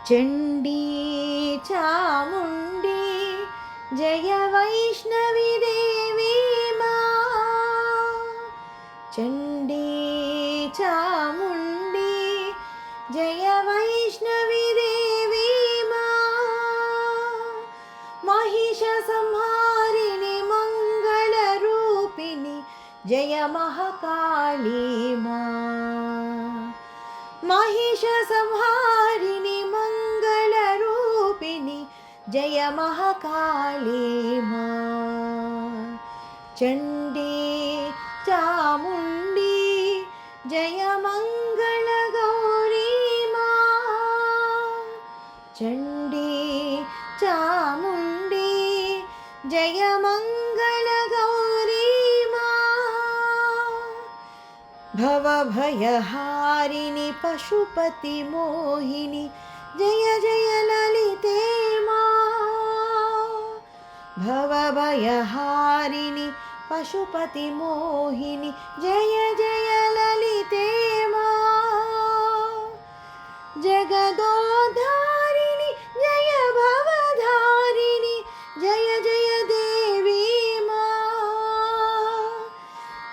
चण्डी चामुण्डी जय वैष्णवी देवी मां। चण्डी चामुण्डी जय वैष्णवी देवी मां। महिषसंहारिणि मङ्गलरूपिणि जय महाकाली मां। महिषसंहारिणि मङ्गलरूपिणि जय महाकाली मां। चण्डी चामुण्डी जय मङ्गलगौरी मां। चण्डी चामुण्डी जय मङ्गलगौरी मां। भवभयहारिणि पशुपतिमोहिनि जय जय ललिते मां। भवभयहारिणि पशुपतिमोहिनि जय जय ललिते मां। जगदोद्धारिणि जय भवधारिणि जय जय देवी मां।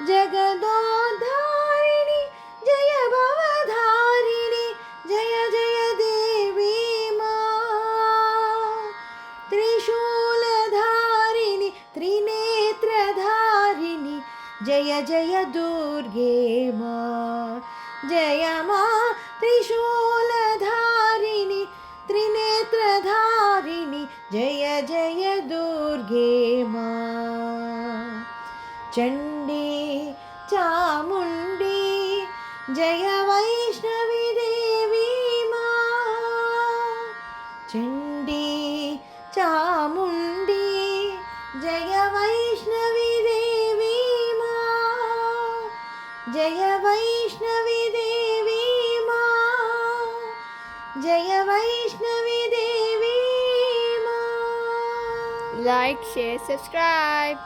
जगदोद्धारिणि जय भवधारिणि जय जय देवी मां। त्रिशूलधारिणि त्रिनेत्रधारिणि जय जय दुर्गे मां। जय मां त्रिशूलधारिणि त्रिनेत्रधारिणि जय जय दुर्गे मां। चण्डी चामुण्डी जय वैष्णवी देवी मां। चण्डी चामुण्डी जय वैष्णवी देवी मां। जय वैष्णवी देवी मां। जय वैष्णवी देवी मां। Like, share, subscribe.